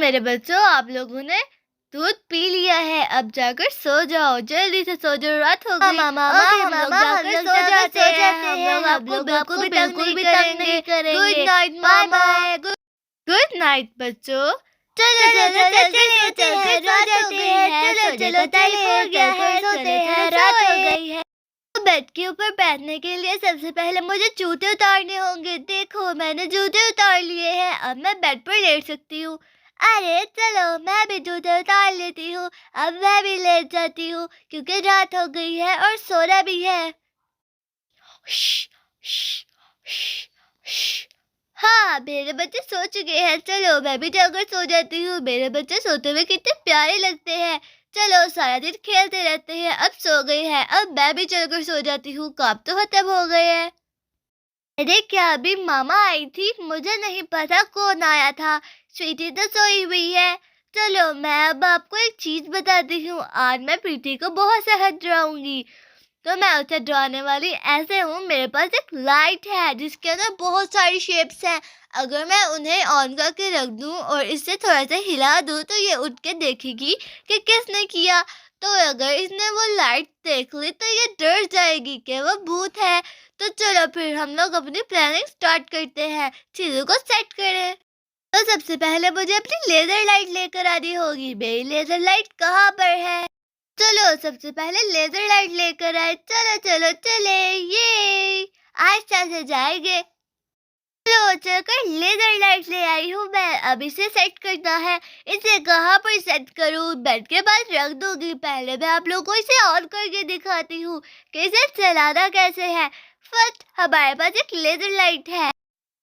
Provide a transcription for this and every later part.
मेरे बच्चों, आप लोगों ने दूध पी लिया है, अब जाकर सो जाओ, जल्दी से सो जाओ, रात हो गई। मामा ओके, हम लोग जाकर जाकर सो जाते हैं, हम आपको लोग बिल्कुल आपको भी तंग नहीं करेंगे। गुड नाइट बाय मामा। बाय। गुड नाइट बच्चों। चलो चलो चलकर सोते हैं, रात हो गई गई है। है, चलो सोने चलो का टाइम हो चले गया है, चलकर सोते हैं, रात हो सोए। गई है। तो बेड के ऊपर बैठने के लिए सबसे पहले मुझे जूते उतारने होंगे। देखो, मैंने जूते उतार लिए हैं, अब मैं बेड पर लेट सकती हूँ। अरे चलो, मैं भी जूते उतार लेती हूँ, अब मैं भी लेट जाती हूँ, क्योंकि रात हो गई है और सोना भी है। श्श, श्श, श्श, श्श। हाँ, मेरे बच्चे सो चुके हैं, चलो मैं भी जाकर सो जाती हूँ। मेरे बच्चे सोते हुए कितने प्यारे लगते हैं। चलो, सारा दिन खेलते रहते हैं, अब सो गए हैं, अब मैं भी चलकर सो जाती हूँ, काम तो खत्म हो गए हैं। अरे क्या अभी मामा आई थी? मुझे नहीं पता कौन आया था। स्वीटी तो सोई हुई है। चलो, मैं अब आपको एक चीज बताती हूँ। आज मैं प्रीति को बहुत सहज डराऊंगी। तो मैं उसे डराने वाली ऐसे हूँ, मेरे पास एक लाइट है जिसके अंदर बहुत सारी शेप्स हैं। अगर मैं उन्हें ऑन करके रख दूँ और इससे थोड़ा सा हिला दूँ तो ये उठ के देखेगी कि किसने किया। तो अगर इसने वो लाइट देख ली तो ये डर जाएगी कि वो भूत है। तो चलो फिर हम लोग अपनी प्लानिंग स्टार्ट करते हैं, चीज़ों को सेट करें। तो सबसे पहले मुझे अपनी लेजर लाइट लेकर आनी होगी। मेरी लेजर लाइट कहाँ पर है? चलो, सबसे पहले लेजर लाइट लेकर आए। चलो चलो चले, ये आहिस्ता से जाएंगे। चलो, चलकर लेजर लाइट ले आई हूँ मैं। अब इसे सेट करना है। इसे कहाँ पर सेट करूँ? बेड के पास रख दूंगी। पहले मैं आप लोगों को इसे ऑन करके दिखाती हूँ कि इसे चलाना कैसे है। फर्स्ट, हमारे पास एक लेजर लाइट है।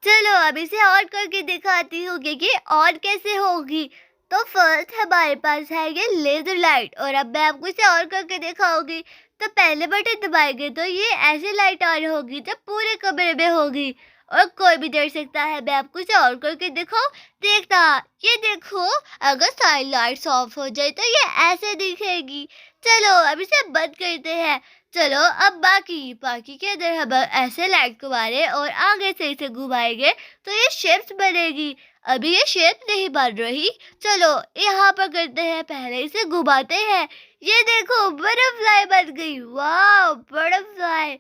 चलो, अब इसे ऑन करके दिखाती हूँ कि ये ऑन कैसे होगी। तो फर्स्ट हमारे पास है ये लेजर लाइट, और अब मैं आपको इसे ऑन करके दिखाऊंगी। तो पहले बटन दबाएंगे तो ये ऐसे लाइट ऑन होगी जब पूरे कमरे में होगी, और कोई भी डर सकता है। मैं आपको इसे ऑन करके दिखाऊं, देखना, ये देखो, अगर सारी लाइट्स ऑफ हो जाए तो ये ऐसे दिखेगी। चलो, अब इसे बंद करते हैं। चलो, अब बाकी के अंदर हम ऐसे लाइट को मारे और आगे से इसे घुमाएंगे तो ये शेप्स बनेगी। अभी ये शेप नहीं बन रही। चलो, यहाँ पर करते हैं, पहले इसे घुमाते हैं। ये देखो, बटरफ्लाई बन गई। वाह, बटरफ्लाई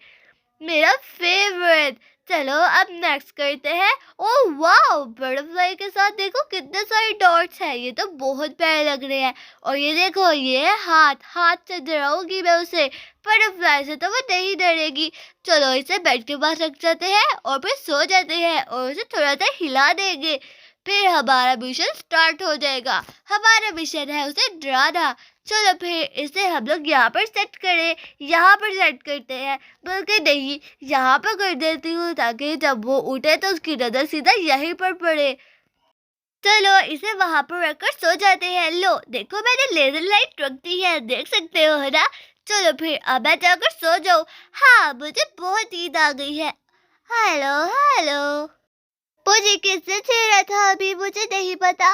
मेरा फेवरेट। चलो, अब नेक्स्ट करते हैं। ओह वाह, बटरफ्लाई के साथ देखो कितने सारे डॉट्स हैं, ये तो बहुत प्यारे लग रहे हैं। और ये देखो, ये हाथ, हाथ से डराऊंगी मैं उसे, बटरफ्लाई से तो वो नहीं डरेगी। चलो, इसे बेड के पास रख जाते हैं और फिर सो जाते हैं और उसे थोड़ा सा हिला देंगे। फिर हमारा मिशन स्टार्ट हो जाएगा। हमारा मिशन है उसे डराना। चलो फिर इसे हम लोग यहाँ पर सेट करें। यहाँ पर सेट करते हैं, बल्कि नहीं, यहाँ पर कर देती हूँ ताकि जब वो उठे तो उसकी नजर सीधा यहीं पर पड़े। चलो, इसे वहां पर रखकर सो जाते हैं। लो देखो, मैंने लेजर लाइट रख दी है, देख सकते हो है ना। चलो फिर अब मैं जाकर सो जाऊँ। हाँ, मुझे बहुत नींद आ गई है। हेलो हेलो, मुझे किसने छेड़ा था अभी? मुझे नहीं पता।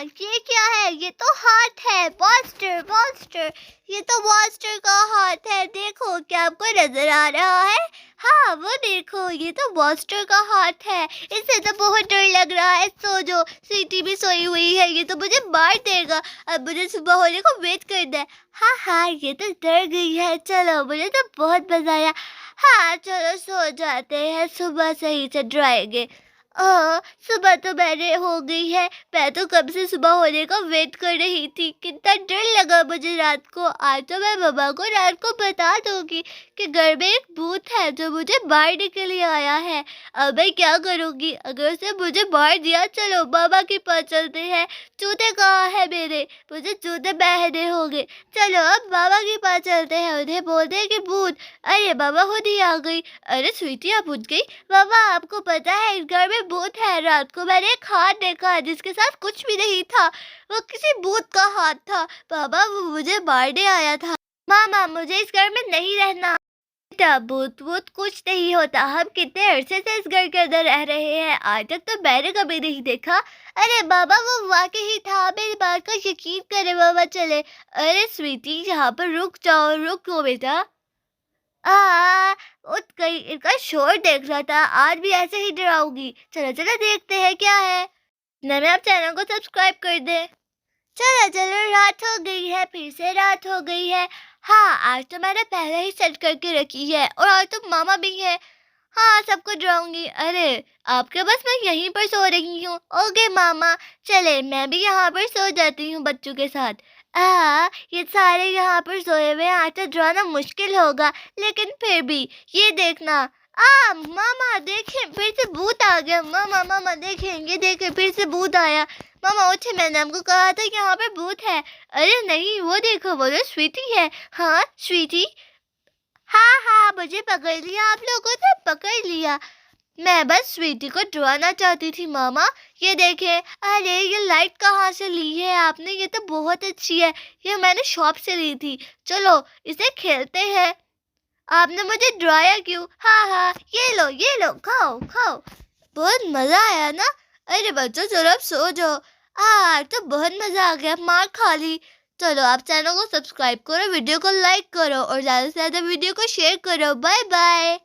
ये क्या है? ये तो हाथ है। मॉन्स्टर, मॉन्स्टर, ये तो मॉन्स्टर का हाथ है। देखो, क्या आपको नजर आ रहा है? हाँ, वो देखो, ये तो मॉन्स्टर का हाथ है। इससे तो बहुत डर लग रहा है। सो जो, स्वीटी भी सोई हुई है, ये तो मुझे मार देगा। अब मुझे सुबह होने को वेट करना है। हाँ हाँ, ये तो डर गई है। चलो, मुझे तो बहुत मजा आया। हाँ, चलो सो जाते हैं, सुबह से ही से डराएंगे। सुबह तो मैंने हो गई है। मैं तो कब से सुबह होने का वेट कर रही थी। कितना डर लगा मुझे रात को। आज तो मैं मम्मा को रात को बता दूंगी कि घर में एक भूत है जो मुझे मारने के लिए आया है। अब मैं क्या करूंगी अगर उसने मुझे मार दिया? चलो, मामा के पास चलते हैं। जूते कहाँ है मेरे? मुझे जूते पहनने होंगे। चलो, अब मामा के पास चलते हैं, उन्हें बोलते हैं कि भूत। अरे मामा खुद ही आ गई। अरे स्वीटी, आप उठ गई? मामा, आपको पता है इस घर में भूत है। रात को मैंने एक हाथ देखा जिसके साथ कुछ भी नहीं था, वो किसी भूत का हाथ था। बाबा, वो मुझे मारने आया था। मामा, मुझे इस घर में नहीं रहना। बेटा, भूत वूत कुछ नहीं होता। हम कितने अरसे से इस घर के अंदर रह रहे हैं, आज तक तो मैंने कभी नहीं देखा। अरे बाबा, वो वाकई ही था, मेरी बात का यकीन करे बाबा। चले। अरे स्वीटी, यहाँ पर रुक जाओ, रुको बेटा। आ उठ गई, इनका शोर देख रहा था। आज भी ऐसे ही डराऊंगी। चलो चलो, देखते हैं क्या है। इतने में आप चैनल को सब्सक्राइब कर दें। चलो चलो, रात हो गई है, फिर से रात हो गई है। हाँ, आज तो मैंने पहले ही सेट करके रखी है और आज तो मामा भी है। हाँ, सबको डराऊंगी। अरे आपके बस मैं यहीं पर सो रही हूँ। ओके मामा, चले मैं भी यहाँ पर सो जाती हूँ बच्चों के साथ। ये सारे यहाँ पर सोए हुए हैं, आज तो डराना मुश्किल होगा, लेकिन फिर भी ये देखना। मामा देखें, फिर से भूत आ गया। मामा मामा देखें, ये देखें, फिर से भूत आया। मामा उठे, मैंने आपको कहा था यहाँ पर भूत है। अरे नहीं, वो देखो, वो तो स्वीटी है। हाँ स्वीटी, हाँ हाँ, मुझे पकड़ लिया, आप लोगों ने पकड़ लिया। मैं बस स्वीटी को डराना चाहती थी मामा। ये देखें, अरे ये लाइट कहाँ से ली है आपने? ये तो बहुत अच्छी है, ये मैंने शॉप से ली थी। चलो इसे खेलते हैं। आपने मुझे डराया क्यों? हाँ हाँ, ये लो, खाओ खाओ। बहुत मजा आया ना? अरे बच्चों चलो अब सो जाओ। आज तो बहुत मजा आ गया, मार खा ली। चलो आप चैनल को सब्सक्राइब करो, वीडियो को लाइक करो और ज़्यादा से ज़्यादा वीडियो को शेयर करो। Bye bye.